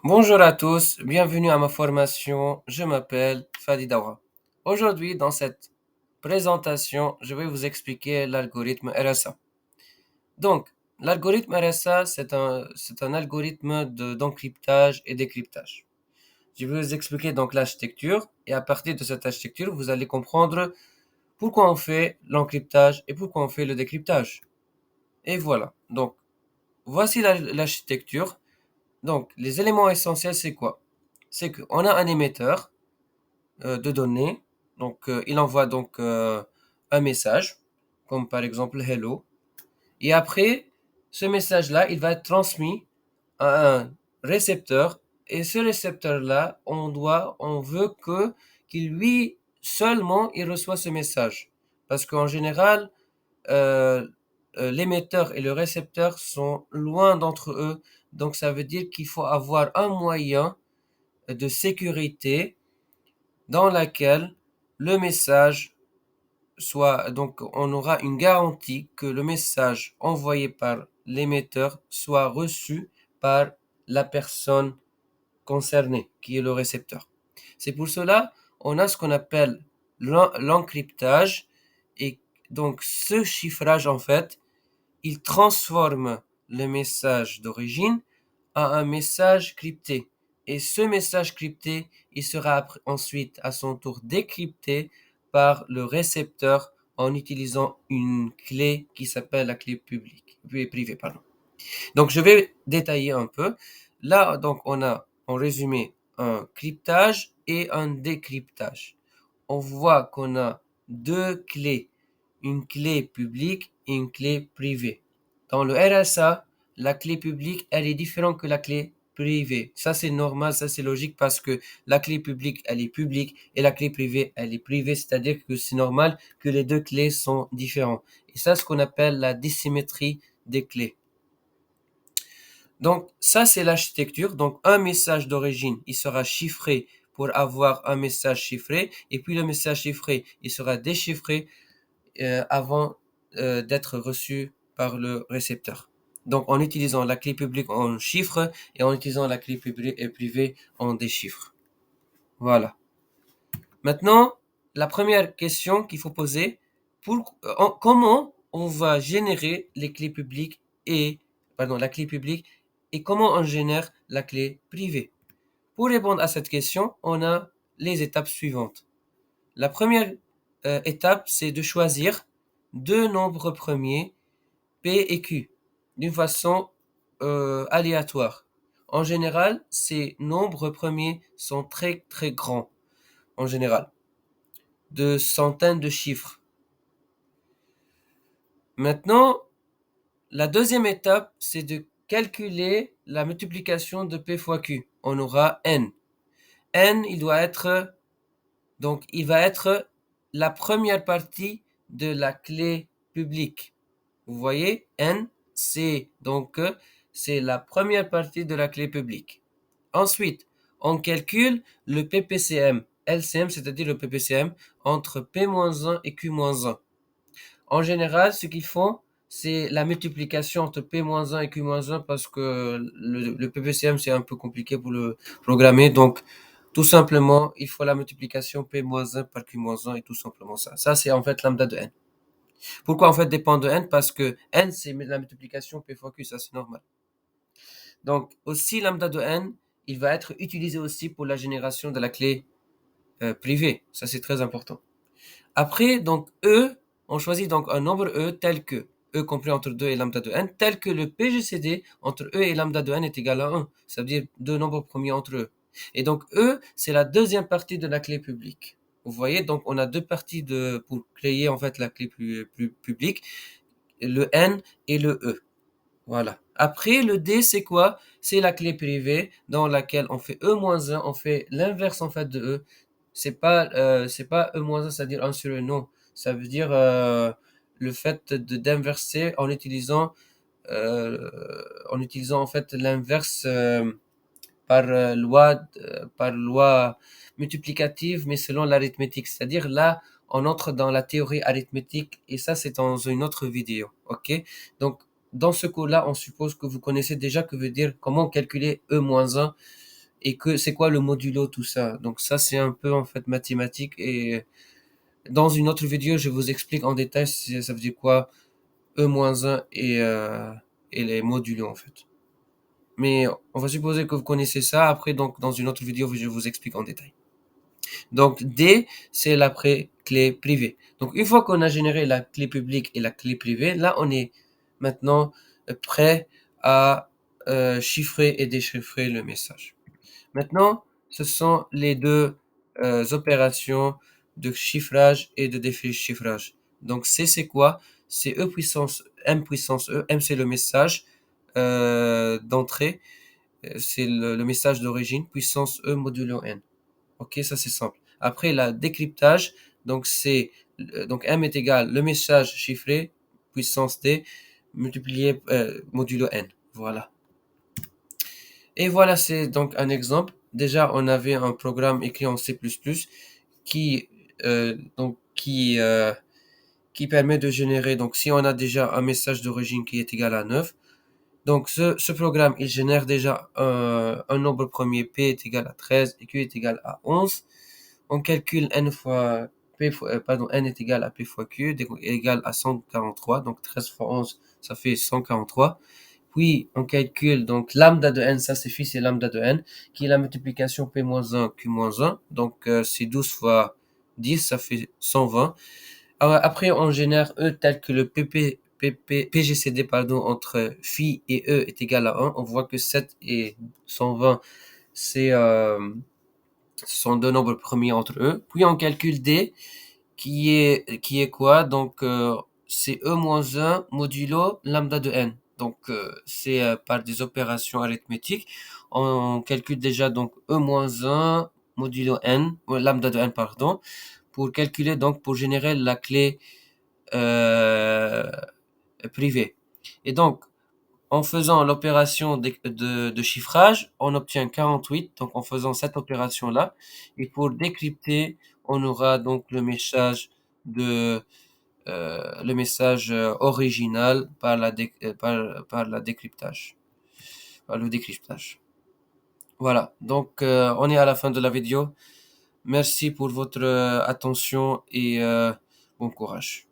Bonjour à tous, bienvenue à ma formation. Je m'appelle Fadi Dawa. Aujourd'hui, dans cette présentation, je vais vous expliquer l'algorithme RSA. Donc, l'algorithme RSA, c'est un algorithme d'encryptage et décryptage. Je vais vous expliquer donc l'architecture et à partir de cette architecture, vous allez comprendre pourquoi on fait l'encryptage et pourquoi on fait le décryptage. Et voilà. Donc, voici l'architecture. Donc, les éléments essentiels, c'est quoi? C'est qu'on a un émetteur de données. Donc, il envoie donc un message, comme par exemple hello. Et après, ce message-là, il va être transmis à un récepteur. Et ce récepteur-là, on veut qu'il lui seulement, il reçoit ce message. Parce qu'en général, euh, l'émetteur et le récepteur sont loin d'entre eux. Donc, ça veut dire qu'il faut avoir un moyen de sécurité dans laquelle le message soit, donc on aura une garantie que le message envoyé par l'émetteur soit reçu par la personne concernée, qui est le récepteur. C'est pour cela, on a ce qu'on appelle l'encryptage, et donc ce chiffrage, en fait, il transforme le message d'origine à un message crypté. Et ce message crypté, il sera ensuite à son tour décrypté par le récepteur en utilisant une clé qui s'appelle la clé publique, privée, pardon. Donc je vais détailler un peu. Là, donc on a en résumé un cryptage et un décryptage. On voit qu'on a deux clés, une clé publique et une clé privée. Dans le RSA, la clé publique, elle est différente que la clé privée. Ça, c'est normal, ça, c'est logique parce que la clé publique, elle est publique et la clé privée, elle est privée. C'est-à-dire que c'est normal que les deux clés sont différentes. Et ça, c'est ce qu'on appelle la dissymétrie des clés. Donc, ça, c'est l'architecture. Donc, un message d'origine, il sera chiffré pour avoir un message chiffré. Et puis, le message chiffré, il sera déchiffré avant d'être reçu par le récepteur. Donc, en utilisant la clé publique, on chiffre et en utilisant la clé privée, on déchiffre. Voilà. Maintenant, la première question qu'il faut poser, comment on va générer les clés publiques la clé publique et comment on génère la clé privée? Pour répondre à cette question, on a les étapes suivantes. La première étape, c'est de choisir deux nombres premiers, P et Q, d'une façon aléatoire. En général, ces nombres premiers sont très très grands, en général, de centaines de chiffres. Maintenant, la deuxième étape, c'est de calculer la multiplication de P fois Q. On aura N. N, il va être la première partie de la clé publique. Vous voyez, N, c'est la première partie de la clé publique. Ensuite, on calcule le PPCM, LCM, c'est-à-dire le PPCM, entre P-1 et Q-1. En général, ce qu'ils font, c'est la multiplication entre P-1 et Q-1 parce que le PPCM, c'est un peu compliqué pour le programmer. Donc, tout simplement, il faut la multiplication P-1 par Q-1 et tout simplement ça. Ça, c'est en fait lambda de n. Pourquoi en fait dépend de n? Parce que n, c'est la multiplication P fois Q, ça c'est normal. Donc, aussi lambda de n, il va être utilisé aussi pour la génération de la clé privée. Ça, c'est très important. Après, donc, E, on choisit donc un nombre E tel que E compris entre 2 et lambda de n, tel que le PGCD entre E et lambda de n est égal à 1. Ça veut dire deux nombres premiers entre eux. Et donc, E, c'est la deuxième partie de la clé publique. Vous voyez, donc, on a deux parties pour créer, en fait, la clé publique, le N et le E. Voilà. Après, le D, c'est quoi? C'est la clé privée dans laquelle on fait E-1, on fait l'inverse, en fait, de E. C'est pas E-1, c'est-à-dire 1 sur E, non. Ça veut dire le fait d'inverser en utilisant en fait l'inverse par loi multiplicative, mais selon l'arithmétique. C'est-à-dire là, on entre dans la théorie arithmétique et ça, c'est dans une autre vidéo. OK? Donc, dans ce cours-là, on suppose que vous connaissez déjà que veut dire comment calculer E-1 et que c'est quoi le modulo tout ça. Donc ça c'est un peu en fait mathématique et dans une autre vidéo je vous explique en détail ça veut dire quoi E-1 et les modulos en fait. Mais on va supposer que vous connaissez ça. Après, donc, dans une autre vidéo, je vous explique en détail. Donc, D, c'est la clé privée. Donc, une fois qu'on a généré la clé publique et la clé privée, là, on est maintenant prêt à chiffrer et déchiffrer le message. Maintenant, ce sont les deux opérations de chiffrage et de déchiffrage. Donc, C, c'est quoi? C'est E puissance M puissance E. M, c'est le message d'entrée. C'est le message d'origine, puissance E modulo N. Ok, ça c'est simple. Après, la décryptage, donc c'est donc M est égal le message chiffré, puissance D, multiplié modulo N. Voilà. Et voilà, c'est donc un exemple. Déjà, on avait un programme écrit en C++ qui qui permet de générer. Donc, si on a déjà un message d'origine qui est égal à 9, donc ce programme, il génère déjà un nombre premier P est égal à 13 et Q est égal à 11. On calcule N fois P pardon, N est égal à P fois Q, donc égal à 143. Donc 13 fois 11, ça fait 143. Puis on calcule donc lambda de N, ça c'est lambda de N, qui est la multiplication P-1, Q-1. Donc c'est 12 fois 10, ça fait 120. Alors, après, on génère E tel que le PGCD pardon, entre phi et E est égal à 1. On voit que 7 et 120, ce sont deux nombres premiers entre eux. Puis on calcule D, qui est quoi? Donc, c'est E moins 1 modulo lambda de N. Donc, c'est par des opérations arithmétiques. On calcule déjà donc E moins 1 modulo N, lambda de N, pardon, pour calculer, donc, pour générer la clé euh, privée. Et donc, en faisant l'opération de chiffrage, on obtient 48, donc en faisant cette opération-là. Et pour décrypter, on aura donc de, le message original par la décryptage, par le décryptage. Voilà, donc on est à la fin de la vidéo. Merci pour votre attention et bon courage.